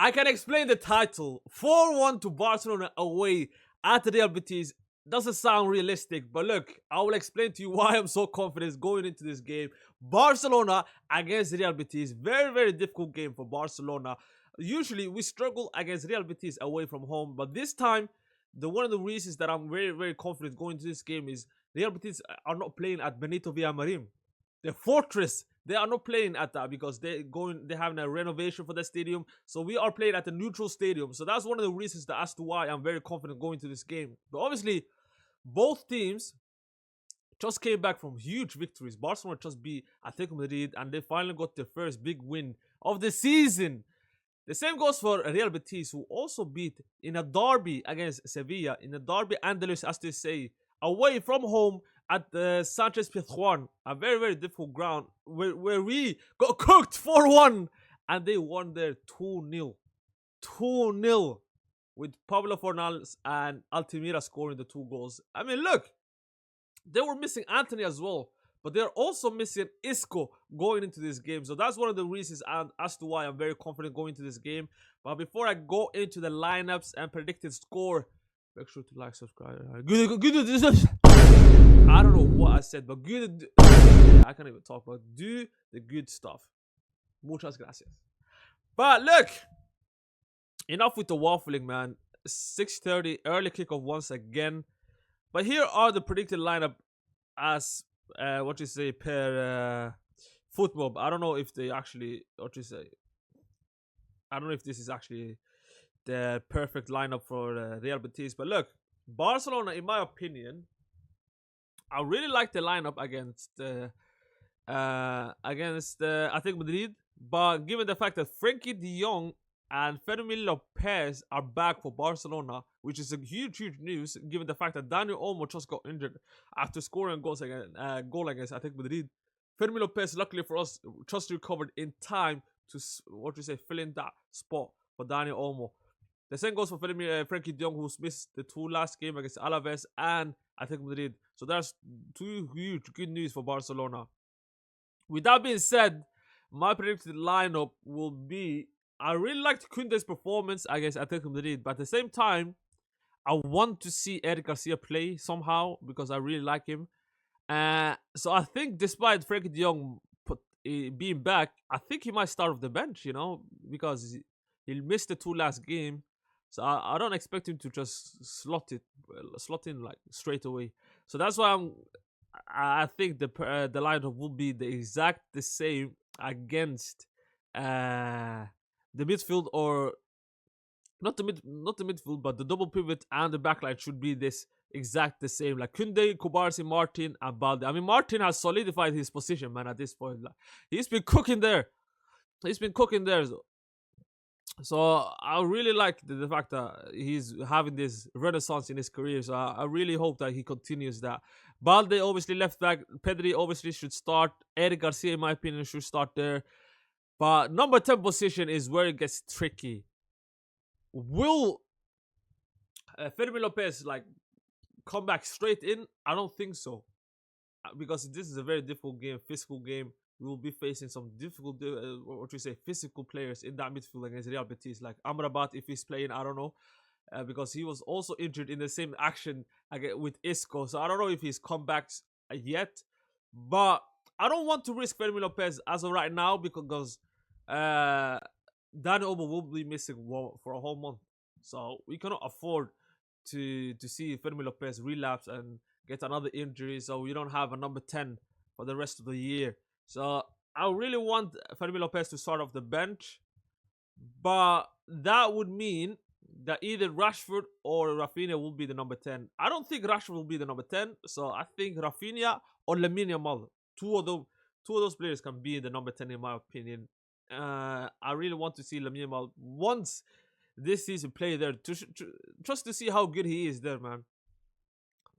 I can explain the title. 4-1 to Barcelona away at Real Betis. Doesn't sound realistic, but look, I will explain to you why I'm so confident going into this game. Barcelona against Real Betis. Very, very difficult game for Barcelona. Usually, we struggle against Real Betis away from home, but this time, one of the reasons that I'm very, very confident going into this game is Real Betis are not playing at Benito Villamarin, the fortress. They are not playing at that because they're having a renovation for the stadium. So we are playing at a neutral stadium. So that's one of the reasons as to why I'm very confident going to this game. But obviously, both teams just came back from huge victories. Barcelona just beat Atletico Madrid and they finally got their first big win of the season. The same goes for Real Betis, who also beat in a derby against Sevilla, in a derby Andalus, as they say, away from home at the Sanchez Pizjuan, a very, very difficult ground where we got cooked 4-1 and they won there 2-0. 2-0 with Pablo Fornals and Altimira scoring the 2 goals. I mean, look, they were missing Antony as well, but they're also missing Isco going into this game. So that's one of the reasons as to why I'm very confident going into this game. But before I go into the lineups and predicted score, make sure to like, subscribe. I don't know what I said, but good. I can't even talk about. Do the good stuff. Muchas gracias. But look, enough with the waffling, man. 6:30 early kickoff once again. But here are the predicted lineup as per football. I don't know if they actually I don't know if this is actually the perfect lineup for Real Betis. But look, Barcelona, in my opinion, I really like the lineup against Atletico Madrid. But given the fact that Frenkie de Jong and Fermín López are back for Barcelona, which is a huge news, given the fact that Dani Olmo just got injured after scoring goal against Atletico Madrid. Fermín López, luckily for us, just recovered in time to fill in that spot for Dani Olmo. The same goes for Frenkie de Jong, who's missed the 2 last games against Alaves and Atletico Madrid. So that's 2 huge good news for Barcelona. With that being said, my predicted lineup will be, I really liked Koundé's performance against Atletico Madrid, but at the same time, I want to see Eric Garcia play somehow because I really like him. So I think despite Frenkie de Jong being back, I think he might start off the bench, because he missed the 2 last game. So I don't expect him to just slot in like straight away. So that's why I think the lineup will be the same against the midfield, or not the midfield, but the double pivot and the backline should be the same. Like Koundé, Kubarsi, Martin, and Balde. I mean, Martin has solidified his position, man. At this point, like, he's been cooking there. So I really like the fact that he's having this renaissance in his career. So I really hope that he continues that. Balde obviously left back. Pedri obviously should start. Eric Garcia, in my opinion, should start there. But number 10 position is where it gets tricky. Will Fermín López come back straight in? I don't think so, because this is a very difficult game, physical game. We will be facing some difficult, physical players in that midfield against Real Betis. Like Amrabat, if he's playing, I don't know, because he was also injured in the same action with Isco. So I don't know if he's come back yet. But I don't want to risk Fermín López as of right now because Dani Olmo will be missing for a whole month. So we cannot afford to see Fermín López relapse and get another injury. So we don't have a number 10 for the rest of the year. So I really want Fermín López to start off the bench, but that would mean that either Rashford or Rafinha will be the number 10. I don't think Rashford will be the number 10, so I think Rafinha or Lamine Yamal, two of those players can be the number 10 in my opinion. I really want to see Lamine Yamal once this season play there, just to see how good he is there, man.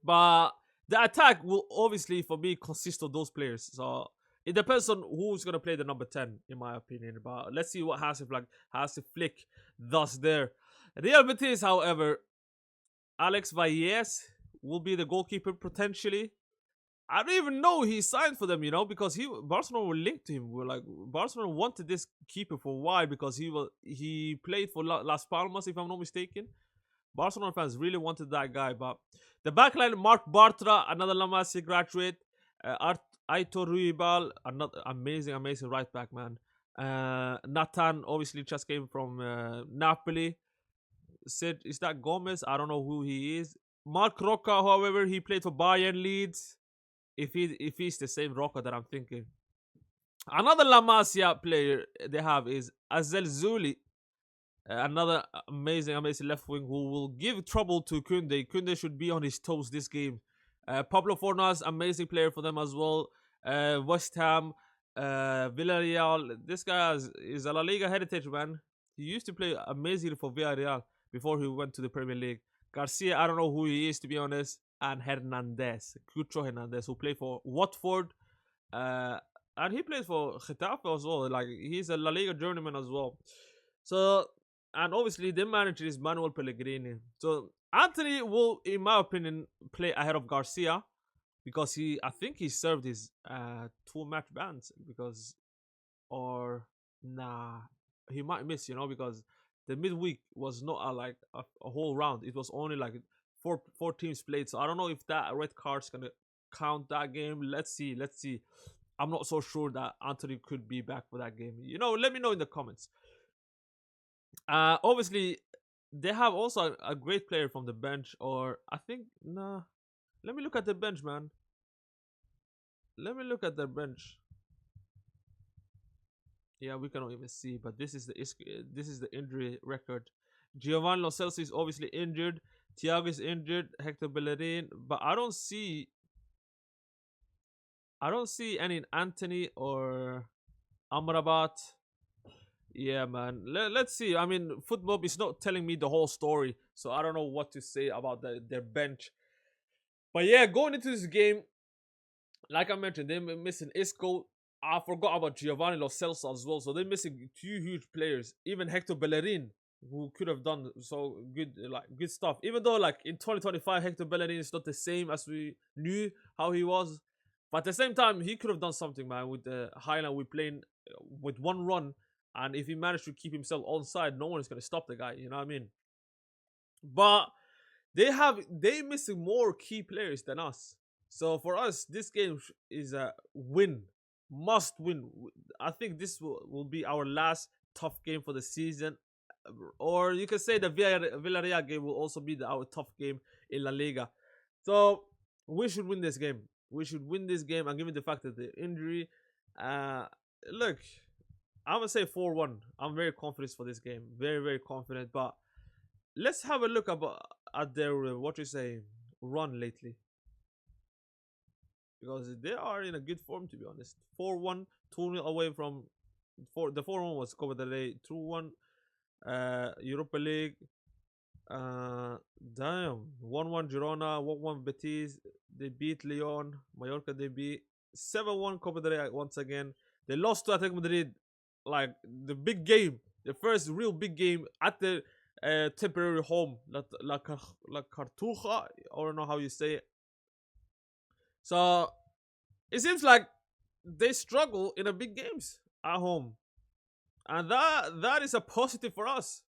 But the attack will obviously, for me, consist of those players. So it depends on who's going to play the number 10, in my opinion. But let's see what Hansi Flick does there. Real Betis, however, Alex Valles will be the goalkeeper potentially. I don't even know he signed for them, because Barcelona were linked to him. We're like Barcelona wanted this keeper for a while because he played for Las Palmas, if I'm not mistaken. Barcelona fans really wanted that guy, but the backline: Mark Bartra, another La Masia graduate, Aitor Ruibal, another amazing right back, man. Nathan obviously just came from Napoli. Said, is that Gomez? I don't know who he is. Mark Roca, however, he played for Bayern Leeds. If he's the same Roca that I'm thinking. Another La Masia player they have is Azel Zuli, another amazing left wing who will give trouble to Kunde. Kunde should be on his toes this game. Pablo Fornas, amazing player for them as well. West Ham, Villarreal. This guy is a La Liga heritage, man. He used to play amazingly for Villarreal before he went to the Premier League. Garcia, I don't know who he is, to be honest. And Hernandez, Cucho Hernandez, who played for Watford. And he plays for Getafe as well. Like, he's a La Liga journeyman as well. So, and obviously, the manager is Manuel Pellegrini. So, Antony will, in my opinion, play ahead of Garcia because I think he served his 2-match bans because, or nah, he might miss, because the midweek was not a whole round. It was only like four teams played. So I don't know if that red card's gonna count that game. Let's see. I'm not so sure that Antony could be back for that game. Let me know in the comments. Obviously, they have also a great player from the bench, or I think nah. Let me look at the bench, man. Let me look at their bench. Yeah, we cannot even see, but this is the injury record. Giovanni Lo Celso is obviously injured. Thiago is injured. Hector Bellerin, but I don't see any Antony or Amrabat. Yeah, man. Let's see. I mean, football is not telling me the whole story, so I don't know what to say about their bench. But yeah, going into this game, like I mentioned, they're missing Isco. I forgot about Giovanni Lo Celso as well. So they're missing 2 huge players. Even Hector Bellerin, who could have done so good stuff. Even though in 2025, Hector Bellerin is not the same as we knew how he was. But at the same time, he could have done something, man, with the Highland. We're playing with one run. And if he managed to keep himself onside, no one is going to stop the guy. You know what I mean? But they missing more key players than us. So for us, this game is a win, must win. I think this will be our last tough game for the season, or you can say the Villarreal game will also be our tough game in La Liga. So we should win this game. We should win this game, and given the fact that the injury, look, I'm gonna say 4-1. I'm very confident for this game, very confident. But let's have a look at their what you say run lately, because they are in a good form, to be honest. 4-1, 2-0 away from the 4-1 was Copa del Rey, 2-1 Europa League. Damn, 1-1 Girona, 1-1 Betis. They beat Lyon, Mallorca. They beat 7-1 Copa del Rey once again. They lost to Atletico Madrid, like the big game, the first real big game at the temporary home, La Cartuja, I don't know how you say it. So it seems like they struggle in the big games at home, and that is a positive for us.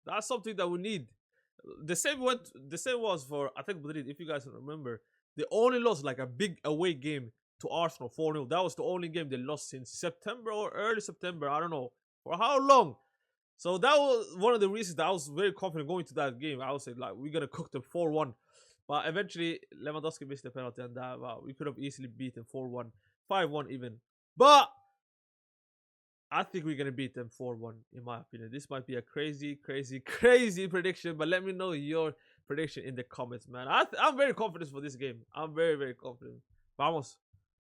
That's something that we need. The same was for Atletico Madrid. If you guys remember, they only lost like a big away game to Arsenal 4-0. That was the only game they lost since September or early September. I don't know for how long. So that was one of the reasons that I was very confident going to that game. I was saying like we're gonna cook them 4-1. But eventually, Lewandowski missed the penalty, and that we could have easily beaten 4-1, 5-1 even. But I think we're gonna beat them 4-1, in my opinion. This might be a crazy prediction, but let me know your prediction in the comments, man. I'm very confident for this game. I'm very confident. Vamos.